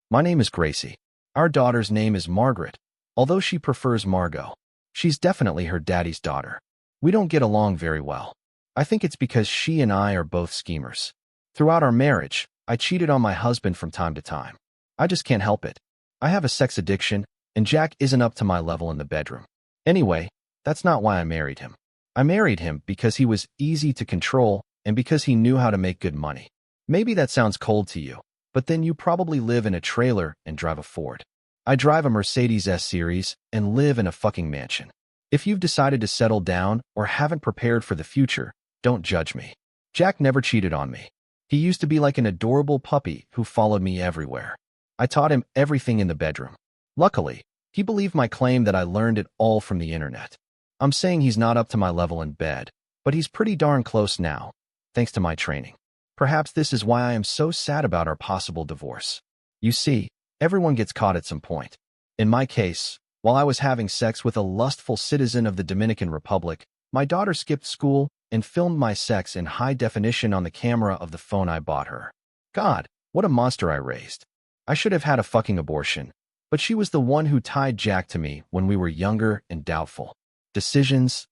My name is Gracie. Our daughter's name is Margaret, although she prefers Margot. She's definitely her daddy's daughter. We don't get along very well. I think it's because she and I are both schemers. Throughout our marriage, I cheated on my husband from time to time. I just can't help it. I have a sex addiction, and Jack isn't up to my level in the bedroom. Anyway, that's not why I married him. I married him because he was easy to control and because he knew how to make good money. Maybe that sounds cold to you, but then you probably live in a trailer and drive a Ford. I drive a Mercedes S-Series and live in a fucking mansion. If you've decided to settle down or haven't prepared for the future, don't judge me. Jack never cheated on me. He used to be like an adorable puppy who followed me everywhere. I taught him everything in the bedroom. Luckily, he believed my claim that I learned it all from the internet. I'm saying he's not up to my level in bed, but he's pretty darn close now, thanks to my training. Perhaps this is why I am so sad about our possible divorce. You see, everyone gets caught at some point. In my case, while I was having sex with a lustful citizen of the Dominican Republic, my daughter skipped school and filmed my sex in high definition on the camera of the phone I bought her. God, what a monster I raised. I should have had a fucking abortion, but she was the one who tied Jack to me when we were younger and doubtful. Decisions.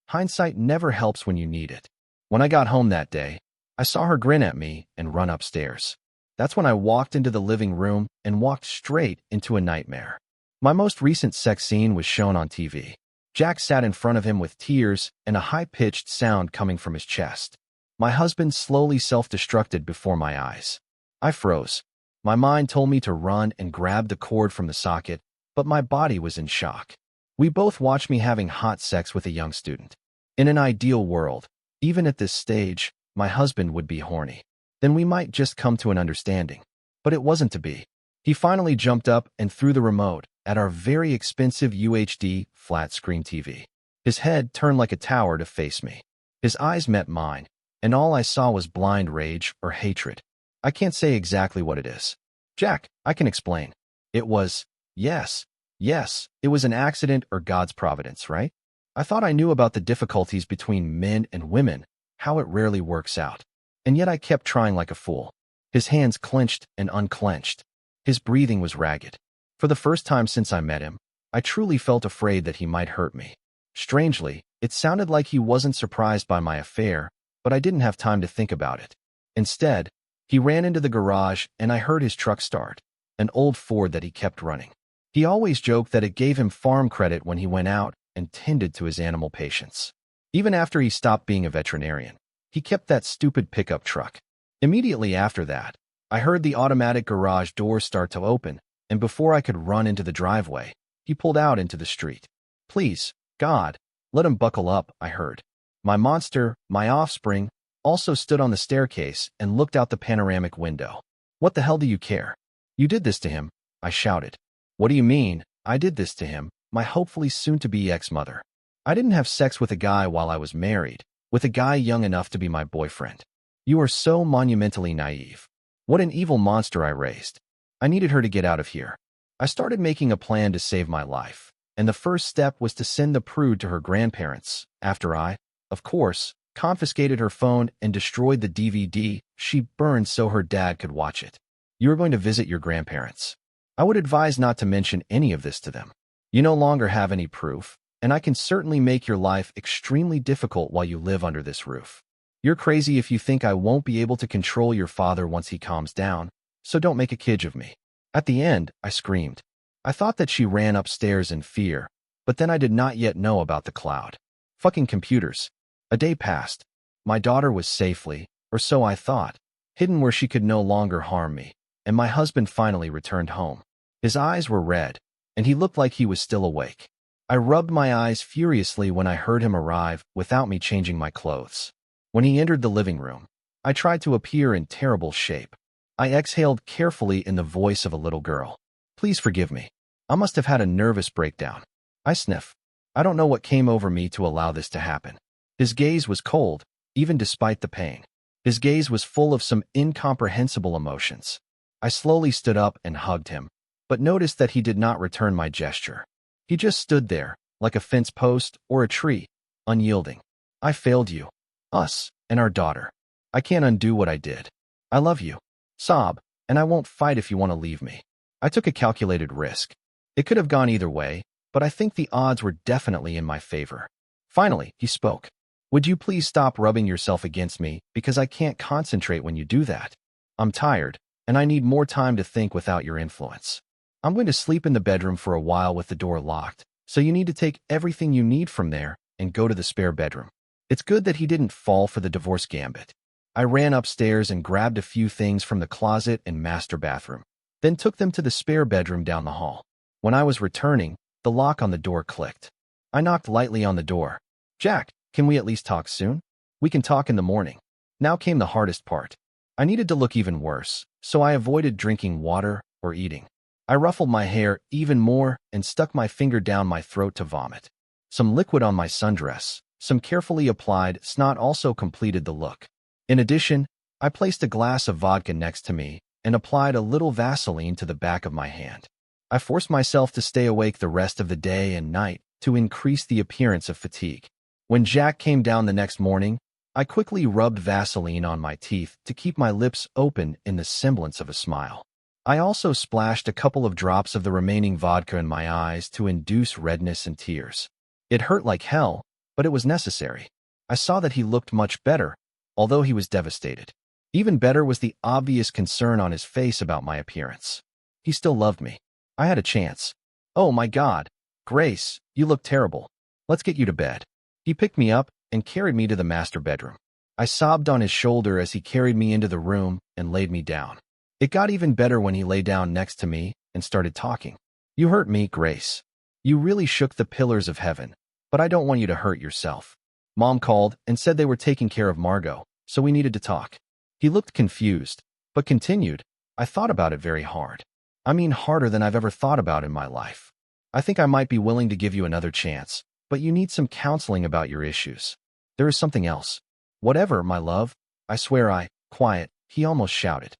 Hindsight never helps when you need it. When I got home that day, I saw her grin at me and run upstairs. That's when I walked into the living room and walked straight into a nightmare. My most recent sex scene was shown on TV. Jack sat in front of him with tears and a high-pitched sound coming from his chest. My husband slowly self-destructed before my eyes. I froze. My mind told me to run and grab the cord from the socket, but my body was in shock. We both watched me having hot sex with a young student. In an ideal world, even at this stage, my husband would be horny. Then we might just come to an understanding. But it wasn't to be. He finally jumped up and threw the remote at our very expensive UHD flat-screen TV. His head turned like a tower to face me. His eyes met mine, and all I saw was blind rage or hatred. I can't say exactly what it is. Jack, I can explain. It was, yes, it was an accident or God's providence, right? I thought I knew about the difficulties between men and women, how it rarely works out. And yet I kept trying like a fool. His hands clenched and unclenched. His breathing was ragged. For the first time since I met him, I truly felt afraid that he might hurt me. Strangely, it sounded like he wasn't surprised by my affair, but I didn't have time to think about it. Instead, he ran into the garage and I heard his truck start, an old Ford that he kept running. He always joked that it gave him farm credit when he went out and tended to his animal patients. Even after he stopped being a veterinarian, he kept that stupid pickup truck. Immediately after that, I heard the automatic garage door start to open, and before I could run into the driveway, he pulled out into the street. Please, God, let him buckle up, I heard. My monster, my offspring, also stood on the staircase and looked out the panoramic window. What the hell do you care? You did this to him, I shouted. What do you mean, I did this to him, my hopefully soon-to-be ex-mother? I didn't have sex with a guy while I was married, with a guy young enough to be my boyfriend. You are so monumentally naive. What an evil monster I raised. I needed her to get out of here. I started making a plan to save my life, and the first step was to send the prude to her grandparents, after I, of course, confiscated her phone and destroyed the DVD she burned so her dad could watch it. You are going to visit your grandparents. I would advise not to mention any of this to them. You no longer have any proof, and I can certainly make your life extremely difficult while you live under this roof. You're crazy if you think I won't be able to control your father once he calms down, so don't make a kid of me. At the end, I screamed. I thought that she ran upstairs in fear, but then I did not yet know about the cloud. Fucking computers. A day passed. My daughter was safely, or so I thought, hidden where she could no longer harm me, and my husband finally returned home. His eyes were red, and he looked like he was still awake. I rubbed my eyes furiously when I heard him arrive without me changing my clothes. When he entered the living room, I tried to appear in terrible shape. I exhaled carefully in the voice of a little girl. Please forgive me. I must have had a nervous breakdown. I sniffed. I don't know what came over me to allow this to happen. His gaze was cold, even despite the pain. His gaze was full of some incomprehensible emotions. I slowly stood up and hugged him, but noticed that he did not return my gesture. He just stood there, like a fence post or a tree, unyielding. I failed you. Us, and our daughter. I can't undo what I did. I love you. Sob, and and I won't fight if you want to leave me. I took a calculated risk. It could have gone either way, but I think the odds were definitely in my favor. Finally, he spoke. Would you please stop rubbing yourself against me, because I can't concentrate when you do that. I'm tired, and I need more time to think without your influence. I'm going to sleep in the bedroom for a while with the door locked, so you need to take everything you need from there and go to the spare bedroom. It's good that he didn't fall for the divorce gambit. I ran upstairs and grabbed a few things from the closet and master bathroom, then took them to the spare bedroom down the hall. When I was returning, the lock on the door clicked. I knocked lightly on the door. Jack, can we at least talk soon? We can talk in the morning. Now came the hardest part. I needed to look even worse, so I avoided drinking water or eating. I ruffled my hair even more and stuck my finger down my throat to vomit. Some liquid on my sundress, some carefully applied snot also completed the look. In addition, I placed a glass of vodka next to me and applied a little Vaseline to the back of my hand. I forced myself to stay awake the rest of the day and night to increase the appearance of fatigue. When Jack came down the next morning, I quickly rubbed Vaseline on my teeth to keep my lips open in the semblance of a smile. I also splashed a couple of drops of the remaining vodka in my eyes to induce redness and tears. It hurt like hell, but it was necessary. I saw that he looked much better, although he was devastated. Even better was the obvious concern on his face about my appearance. He still loved me. I had a chance. Oh my God, Grace, you look terrible. Let's get you to bed. He picked me up and carried me to the master bedroom. I sobbed on his shoulder as he carried me into the room and laid me down. It got even better when he lay down next to me and started talking. You hurt me, Grace. You really shook the pillars of heaven, but I don't want you to hurt yourself. Mom called and said they were taking care of Margot, so we needed to talk. He looked confused, but continued, I thought about it very hard. I mean harder than I've ever thought about in my life. I think I might be willing to give you another chance, but you need some counseling about your issues. There is something else. Whatever, my love. I swear quiet, he almost shouted.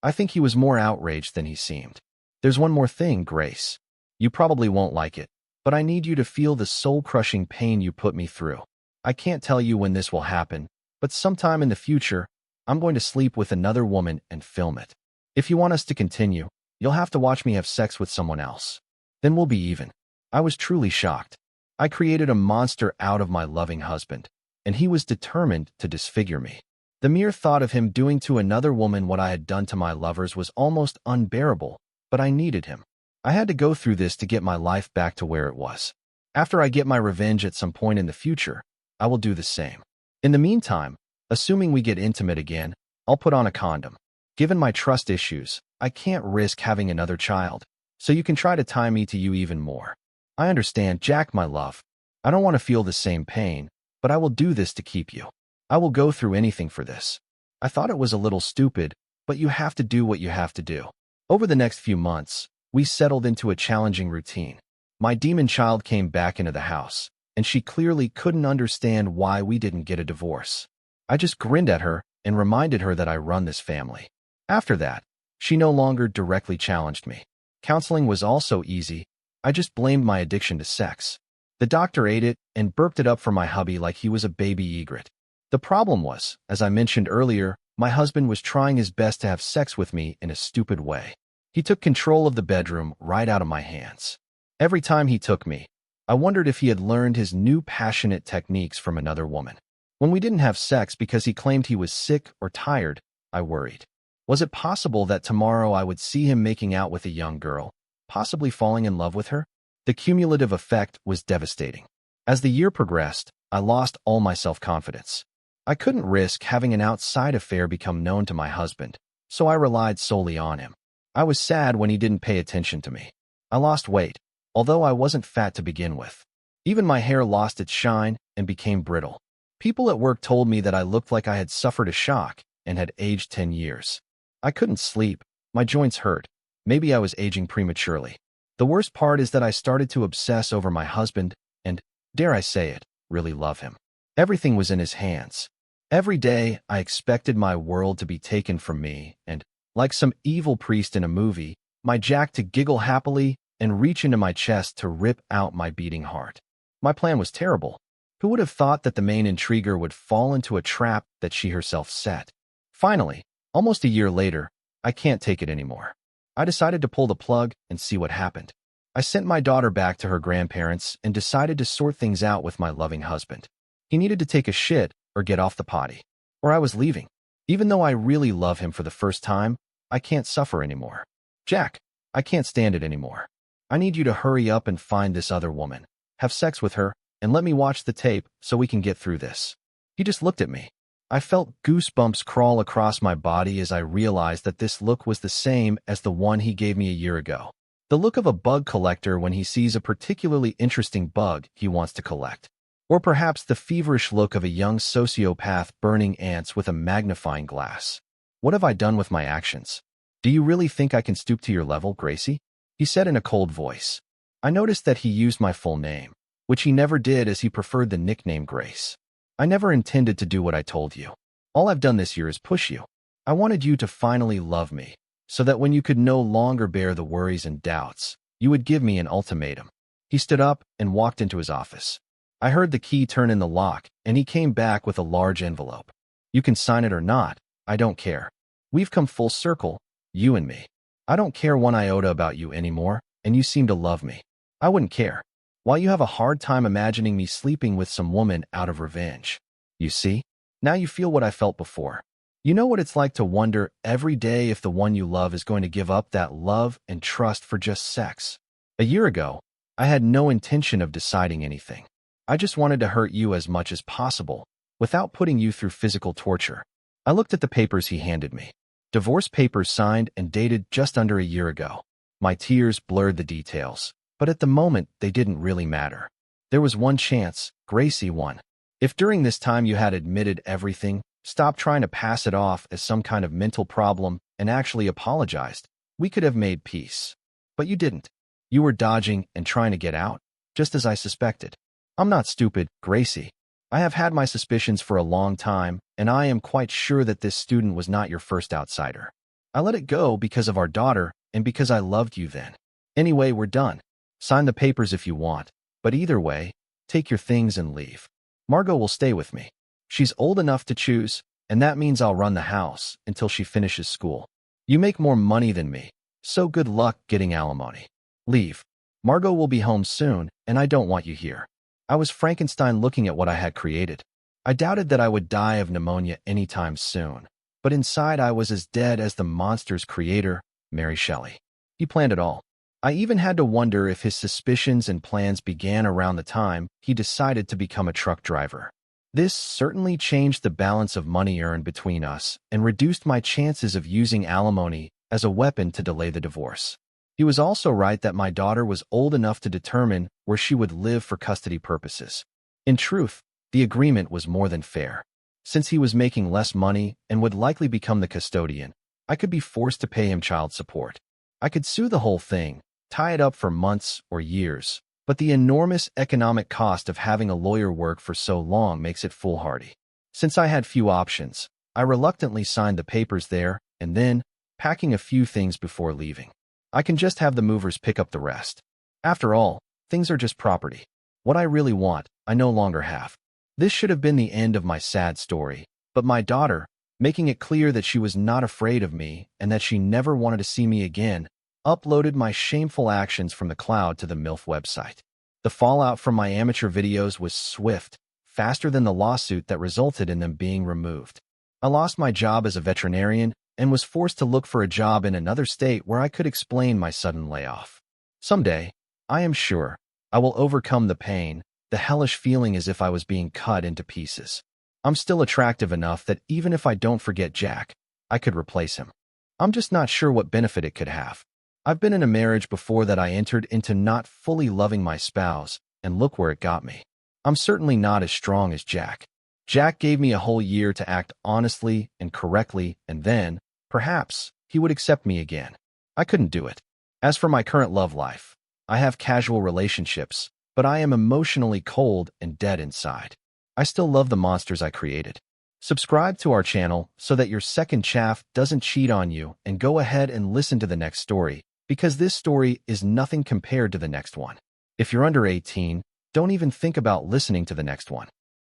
I think he was more outraged than he seemed. There's one more thing, Grace. You probably won't like it, but I need you to feel the soul-crushing pain you put me through. I can't tell you when this will happen, but sometime in the future, I'm going to sleep with another woman and film it. If you want us to continue, you'll have to watch me have sex with someone else. Then we'll be even. I was truly shocked. I created a monster out of my loving husband, and he was determined to disfigure me. The mere thought of him doing to another woman what I had done to my lovers was almost unbearable, but I needed him. I had to go through this to get my life back to where it was. After I get my revenge at some point in the future, I will do the same. In the meantime, assuming we get intimate again, I'll put on a condom. Given my trust issues, I can't risk having another child, so you can try to tie me to you even more. I understand, Jack, my love. I don't want to feel the same pain, but I will do this to keep you. I will go through anything for this. I thought it was a little stupid, but you have to do what you have to do. Over the next few months, we settled into a challenging routine. My demon child came back into the house, and she clearly couldn't understand why we didn't get a divorce. I just grinned at her and reminded her that I run this family. After that, she no longer directly challenged me. Counseling was also easy. I just blamed my addiction to sex. The doctor ate it and burped it up for my hubby like he was a baby egret. The problem was, as I mentioned earlier, my husband was trying his best to have sex with me in a stupid way. He took control of the bedroom right out of my hands. Every time he took me, I wondered if he had learned his new passionate techniques from another woman. When we didn't have sex because he claimed he was sick or tired, I worried. Was it possible that tomorrow I would see him making out with a young girl, possibly falling in love with her? The cumulative effect was devastating. As the year progressed, I lost all my self-confidence. I couldn't risk having an outside affair become known to my husband, so I relied solely on him. I was sad when he didn't pay attention to me. I lost weight, although I wasn't fat to begin with. Even my hair lost its shine and became brittle. People at work told me that I looked like I had suffered a shock and had aged 10 years. I couldn't sleep. My joints hurt. Maybe I was aging prematurely. The worst part is that I started to obsess over my husband and, dare I say it, really love him. Everything was in his hands. Every day, I expected my world to be taken from me and, like some evil priest in a movie, my Jack to giggle happily and reach into my chest to rip out my beating heart. My plan was terrible. Who would have thought that the main intriguer would fall into a trap that she herself set? Finally, almost a year later, I can't take it anymore. I decided to pull the plug and see what happened. I sent my daughter back to her grandparents and decided to sort things out with my loving husband. He needed to take a shit or get off the potty, or I was leaving. Even though I really love him for the first time, I can't suffer anymore. Jack, I can't stand it anymore. I need you to hurry up and find this other woman, have sex with her, and let me watch the tape so we can get through this. He just looked at me. I felt goosebumps crawl across my body as I realized that this look was the same as the one he gave me a year ago. The look of a bug collector when he sees a particularly interesting bug he wants to collect. Or perhaps the feverish look of a young sociopath burning ants with a magnifying glass. What have I done with my actions? Do you really think I can stoop to your level, Gracie? He said in a cold voice. I noticed that he used my full name, which he never did as he preferred the nickname Grace. I never intended to do what I told you. All I've done this year is push you. I wanted you to finally love me, so that when you could no longer bear the worries and doubts, you would give me an ultimatum. He stood up and walked into his office. I heard the key turn in the lock, and he came back with a large envelope. You can sign it or not, I don't care. We've come full circle, you and me. I don't care one iota about you anymore, and you seem to love me. I wouldn't care. While you have a hard time imagining me sleeping with some woman out of revenge. You see? Now you feel what I felt before. You know what it's like to wonder every day if the one you love is going to give up that love and trust for just sex. A year ago, I had no intention of deciding anything. I just wanted to hurt you as much as possible, without putting you through physical torture. I looked at the papers he handed me. Divorce papers signed and dated just under a year ago. My tears blurred the details, but at the moment, they didn't really matter. There was one chance, Gracie won. If during this time you had admitted everything, stopped trying to pass it off as some kind of mental problem, and actually apologized, we could have made peace. But you didn't. You were dodging and trying to get out, just as I suspected. I'm not stupid, Gracie. I have had my suspicions for a long time, and I am quite sure that this student was not your first outsider. I let it go because of our daughter and because I loved you then. Anyway, we're done. Sign the papers if you want, but either way, take your things and leave. Margot will stay with me. She's old enough to choose, and that means I'll run the house until she finishes school. You make more money than me, so good luck getting alimony. Leave. Margot will be home soon, and I don't want you here. I was Frankenstein looking at what I had created. I doubted that I would die of pneumonia anytime soon, but inside I was as dead as the monster's creator, Mary Shelley. He planned it all. I even had to wonder if his suspicions and plans began around the time he decided to become a truck driver. This certainly changed the balance of money earned between us and reduced my chances of using alimony as a weapon to delay the divorce. He was also right that my daughter was old enough to determine where she would live for custody purposes. In truth, the agreement was more than fair. Since he was making less money and would likely become the custodian, I could be forced to pay him child support. I could sue the whole thing, tie it up for months or years, but the enormous economic cost of having a lawyer work for so long makes it foolhardy. Since I had few options, I reluctantly signed the papers there and then, packing a few things before leaving. I can just have the movers pick up the rest. After all, things are just property. What I really want, I no longer have. This should have been the end of my sad story, but my daughter, making it clear that she was not afraid of me and that she never wanted to see me again, uploaded my shameful actions from the cloud to the MILF website. The fallout from my amateur videos was swift, faster than the lawsuit that resulted in them being removed. I lost my job as a veterinarian and was forced to look for a job in another state where I could explain my sudden layoff. Someday, I am sure, I will overcome the pain, the hellish feeling as if I was being cut into pieces. I'm still attractive enough that even if I don't forget Jack, I could replace him. I'm just not sure what benefit it could have. I've been in a marriage before that I entered into not fully loving my spouse, and look where it got me. I'm certainly not as strong as Jack. Jack gave me a whole year to act honestly and correctly, and then, perhaps, he would accept me again. I couldn't do it. As for my current love life, I have casual relationships, but I am emotionally cold and dead inside. I still love the monsters I created. Subscribe to our channel so that your second chaff doesn't cheat on you, and go ahead and listen to the next story, because this story is nothing compared to the next one. If you're under 18, don't even think about listening to the next one.